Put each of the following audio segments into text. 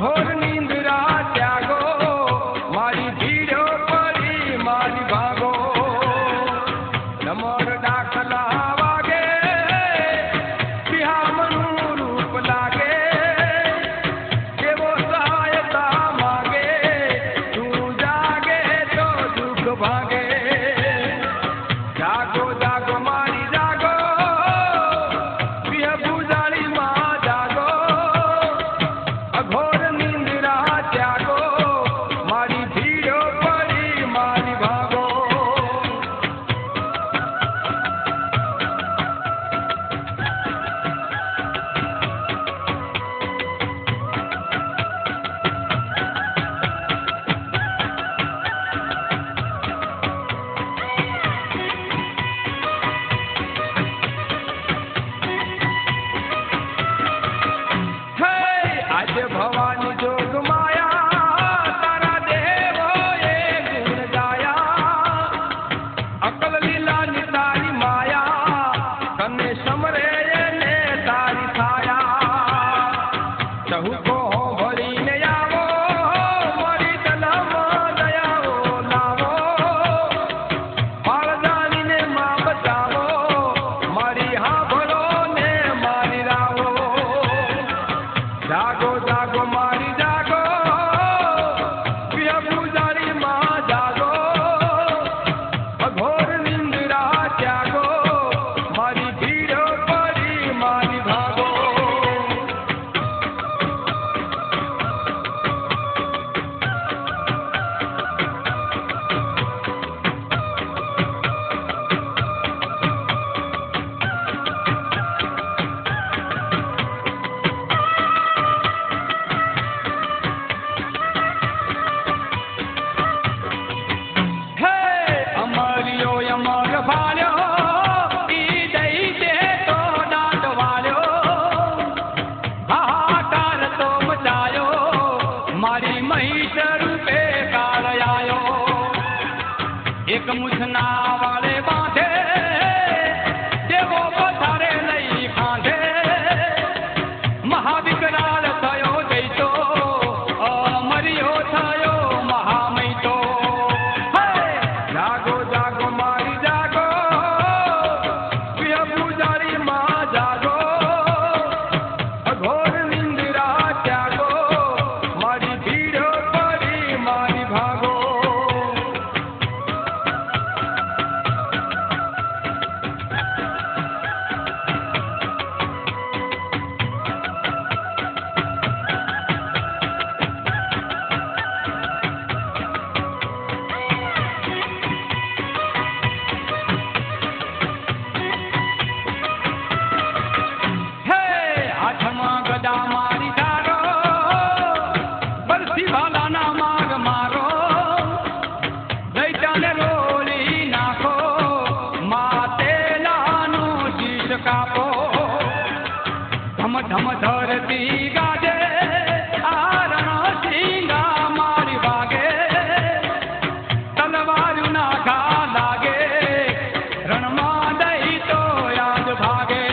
અઘોર નિંદ્રા ત્યાગો મારી ભીડો પડી મારી ભાગો ડમર ડાકલા વાગે બિહામનું રૂપ લાગે કેવો સહાયતા માગે તું જાગે તો દુઃખ ભાગે જાગો જાગો મારી જાગો પ્રિય પૂજારી માં જાગો અઘોર નિંદ્રા ત્યાગો મારી ભીડો પડી મારી ભાગો આજે ભવાની જોગ માયા તારા દેવો એ ગુણ ગાયા અકલ લીલા ની તારી માયા તને સમરે ને તારી છાયા ચહુકો ભરીને આવો મારી તલમાં દયાઓ લાવો પાળજાનીને માં બચાવો મારી હાંભળો ને મારી રાવો જાગો જાગો મારી જાગો પ્રિય પૂજારી માં જાગો અઘોર નિંદ્રા ત્યાગો મારી ભીડો પડી મારી ભાગો અમરિયો અમર ભાલ્યો ઈ દઈ દે તો દાંત વાળ્યો હાહાકાર તો મચાયો મારી મહીષ રૂપે કાળ આયો એક મુછના વાળે બાંધે દેવો પથારે લઈ ખાંધે મહાવિકરાળ થયો જઈતો અમરિયો થયો મહામૈતો જાગો જાગો મારી જાગો પ્રિય પૂજારી માં જાગો અઘોર નિંદ્રા ત્યાગો મારી ભીડો પડી મારી ભાગો હાથમાં ગદા મારી ધારો બરસી ભાલાના માગ મારો દૈત્યને રોલી નાખો માતેલાનું શીશ કાપો ધમ ધમ ધરતી ગાજે આ રણ સિંગા મારી વાગે તલવારું ના ઘા લાગે રણમાં દઈ તો યાદ ભાગે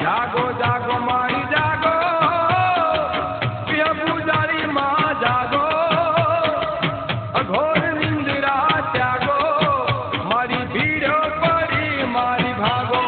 જાગો જાગો મારી જાગો પ્રિય પૂજારી માં જાગો અઘોર નિંદ્રા ત્યાગો મારી ભીડો પડી મારી ભાગો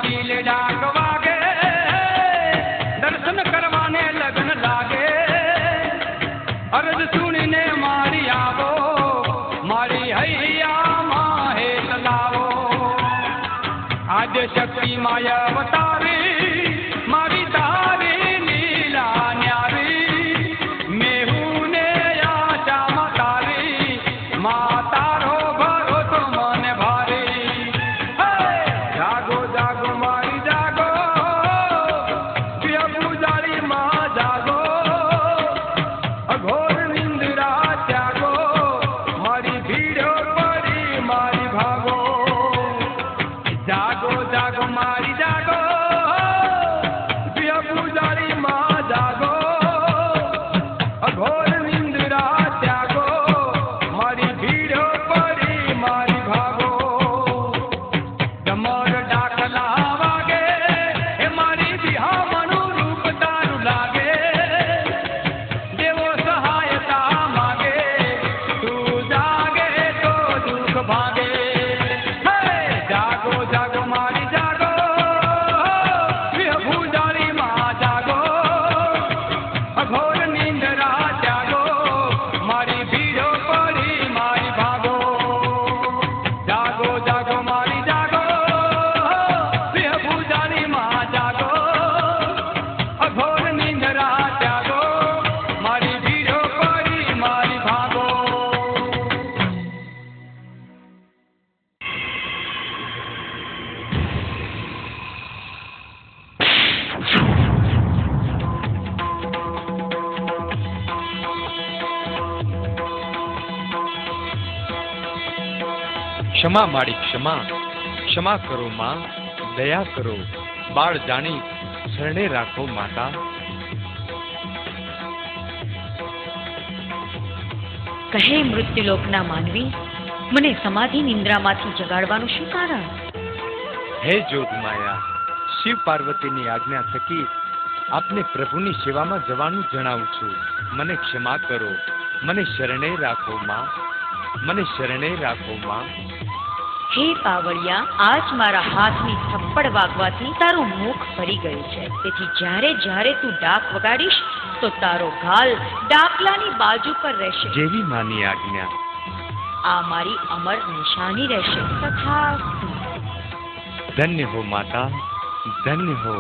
શીલ ડાક વાગે દર્શન કરવાને લગ્ન લાગે અરજ સુણીને મારી આવો મારી હૈયામાં હેત લાવો આદ્ય શક્તિ માય અવતારી મારી તારી લીલા ન્યારી મેહુને આશામાં તારી મા તારો ભરોસો મને ભારી જાગો જાગો મારી જાગો પ્રિય પૂજારી માં જાગો અઘોર નિંદ્રા ત્યાગો મારી ભીડો પડી ભાગે હે જાગો જાગો મારી જાગો ભૂજારી માં જાગો અઘોર નિંદ્રા જાગો મારી ભીડો પડી મારી ભાગો જાગો જાગો મારી જાગો ભૂજારી માં જાગો અઘોર નિંદ્રા જાગો મારી ભીડો પડી મારી ભાગો ક્ષમા માડી ક્ષમા ક્ષમા કરો માં દયા કરો બાળ જાણી શરણે રાખો માતા. કહે મૃત્યુલોકના માનવી, મને સમાધિ નિંદ્રામાંથી જગાડવાનું શું કારણ? હે જોગમાયા, શિવ પાર્વતીની આજ્ઞા થકી આપને પ્રભુની સેવામાં જવાનું જણાવું છું. મને ક્ષમા કરો, મને શરણે રાખો માં, મને શરણે રાખો માં. હે પાવળિયા, આજ મારા હાથની થપ્પડ વાગવાથી તારું મુખ ભરી ગયું છે. તેથી જ્યારે જ્યારે તું ડાક વગાડીશ તો તારો ગાલ ડાકલાની બાજુ પર રહેશે. જેવી માની આજ્ઞા. આ મારી અમર નિશાની રહેશે. તથાસ્તુ. ધન્ય હો માતા, ધન્ય હો.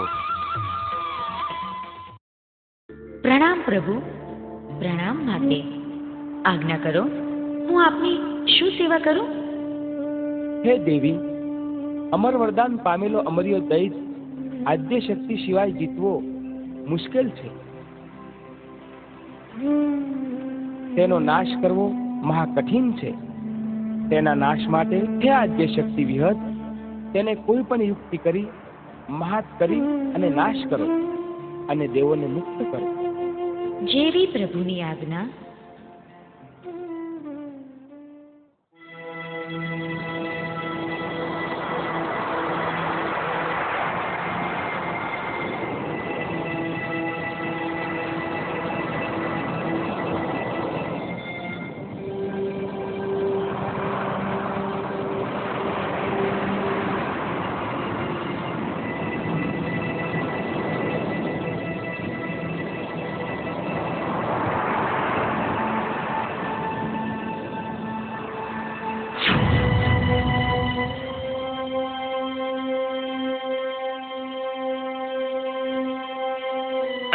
પ્રણામ પ્રભુ, પ્રણામ માતે. આજ્ઞા કરો, હું આપની શું સેવા કરું? હે દેવી, અમર વરદાન પામેલો અમર્યો દૈત આદ્ય શક્તિ સિવાય જીતવો મુશ્કેલ છે. તેનો નાશ કરવો મહાકઠિન છે. તેના નાશ માટે હે આદ્ય શક્તિ વિહત તેને કોઈ પણ યુક્તિ કરી મહાત કરી અને નાશ કરો અને દેવોને મુક્ત કરો. જેવી પ્રભુની આજ્ઞા.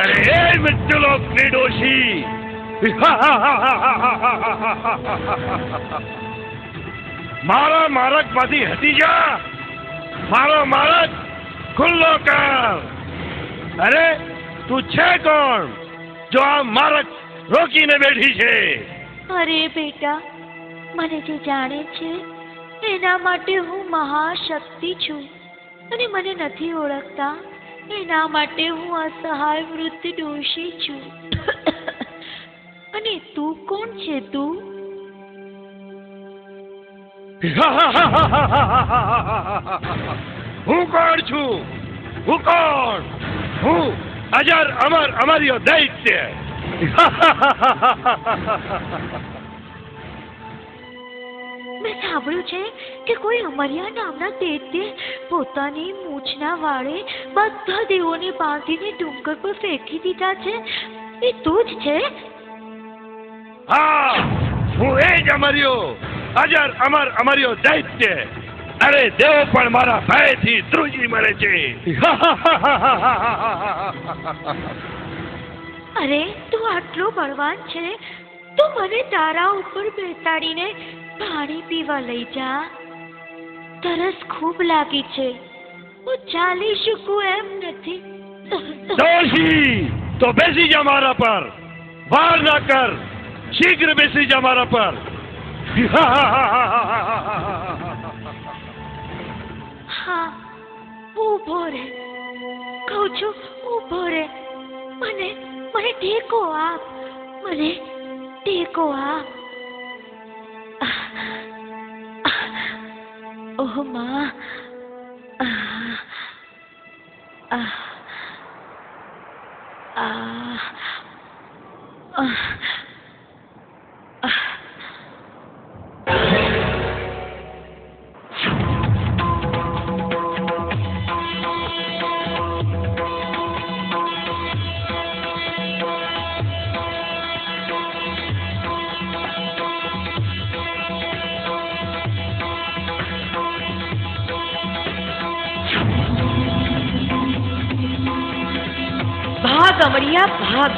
અરે મૃત્યુલોક નિર્દોષી, મારા માર્ગ માંથી હટી જા. મારો માર્ગ ખુલ્લો કર. અરે તું છે કોણ જો આ માર્ગ રોકીને બેઠી છે? અરે બેટા, મને જે જાણે છે એના માટે હું મહાશક્તિ છું, અને મને નથી ઓળખતા એના માટે હું અસહાય વૃદ્ધ ડોશી છું. અને તું કોણ છે? તું હું કોણ છું? હું કોણ? હું અજર અમર અમર્યો દૈત્ય. મેં સાંભળ્યું છે કે કોઈ અમર્યા નામના દૈત્ય પોતાની મૂછના વાળે બધા દેવોને બાંધીને ડુંગર પર ફેંકી દીધા છે. એ તું જ છે? હા, હું એ જ અમર્યો, અજર અમર અમર્યો દૈત્ય. અરે દેવો પણ મારા ભયથી ધ્રુજી મળે છે. અરે તું આટલો બળવાન છે તો મને તારા ઉપર બેસાડીને પાણી પીવા લઈ જા. તરસ ખૂબ લાગી છે, હું ચાલી શકું એમ નથી. દોષી તો બેસી જા મારા પર. વાર ના કર, શીઘ્ર બેસી જા મારા પર. હા, ઊભો રે, કહું છું ઊભો રે. મને મને ટેકો આપ, મને ટેકો આપ. ઓહ માં, ભાગ અમરિયા ભાગ,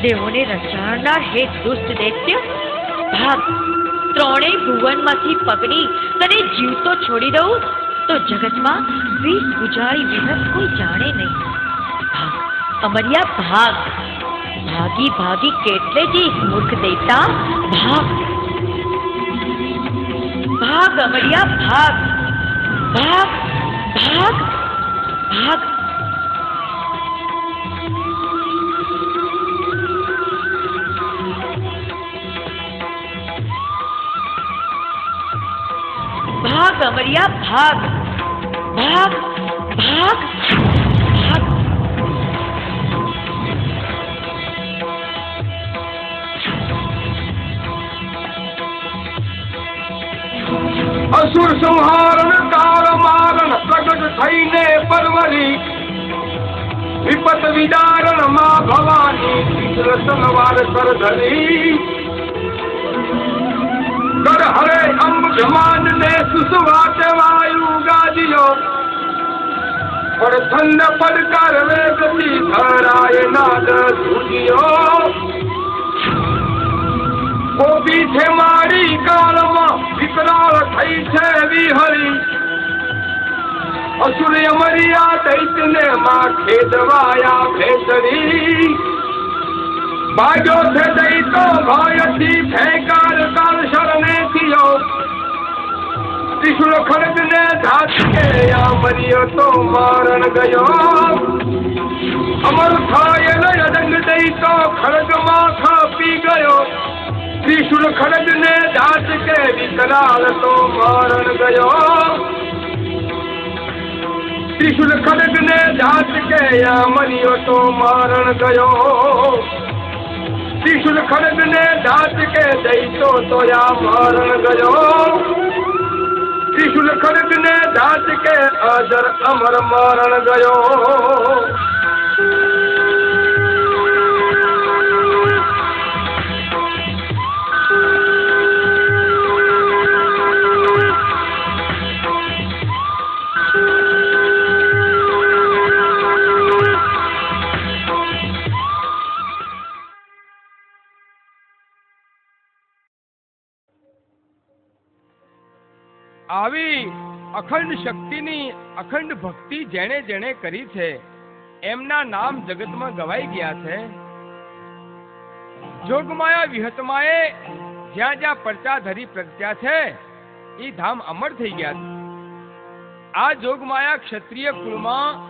દેવોને રચાડનાર હે દુષ્ટ દૈત્ય ભાગ. ત્રણેય ભુવનમાંથી પકડી તને જીવતો છોડી દઉં તો જગતમાં વીસ ભુજાળી વિહત કોઈ જાણે નહીં. ભાગ અમરિયા ભાગ, ભાગી ભાગી કેટલે જે મૂર્ખ દૈતા ભાગ. ભાગ અમરિયા ભાગ, ભાગ ભાગ ભાગ. ભાગ અમરિયા ભાગ, ભાગ ભાગ ભાગ. અસુર સંહારણ કાળ મારણ પ્રગટ થઈને પરવરી, વિપત વિદારણ માં ભવાની કૃષ્ણ તલવાર કર ધરી. કર હરે અંબ જમાન ને સુસવાટ વાયુ ગાજ્યો, પડથંડ પડકાર વેગથી ધરાય નાદ ધૂજ્યો. કોપી છે મારી કાળમાં વિકરાળ થઈ છે વિહરી, અસુર અમરિયા દૈત્યને માં ખેદવાયા ભેસરી. ભાગ્યો છે દૈતો ભયથી ભેકાર કાળ શરણે થયો, ત્રિશુળ ખડગને ધાચકે અમરિયો તો મારણ ગયો. અમર થાય લય દંગ દૈતો ખડગમાં ખાપી ગયો, ત્રિશુળ ખડગને ધાચકે વિકરાળ તો મારણ ગયો. ત્રિશુળ ખડગને ધાચકે અમરિયો તો મારણ ગયો. ત્રિશુળ ખડગને ધાચકે દૈતો તો મારણ ગયો. ત્રિશુળ ખડગને ધાચકે અજર અમર મારણ ગયો. આવી અખંડ શક્તિની અખંડ ભક્તિ જેણે જેણે કરી છે એમના નામ જગતમાં ગવાઈ ગયા છે. જોગમાયા વિહતમાએ જ્યાં જ્યાં પરચા ધરી પ્રગટ્યા છે એ ધામ અમર થઈ ગયા છે. આ જોગમાયા ક્ષત્રિય કુળમાં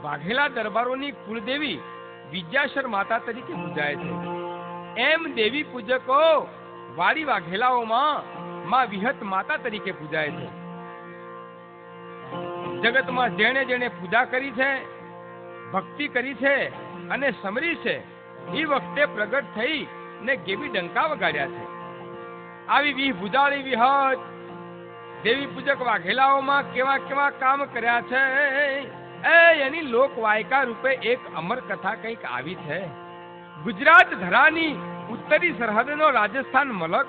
વાઘેલા દરબારોની કુળદેવી વિદ્યાશર માતા તરીકે પૂજાય છે. એમ દેવી પૂજકો વાડી વાઘેલાઓમાં માં વિહત માતા તરીકે પૂજાય છે. જગતમાં જેણે જેણે પૂજા કરી છે, ભક્તિ કરી છે અને સમરી છે એ વખતે પ્રગટ થઈ ને ગેબી ડંકા વગાડ્યા છે. આવી વિહ ભુજાળી વિહત દેવી પૂજક વાઘેલાઓમાં કેવા કેવા કામ કર્યા છે એની લોકવાયકા રૂપે એક અમર કથા કંઈક આવી છે. ગુજરાત ધરાની ઉત્તરી સરહદનો રાજસ્થાન મલક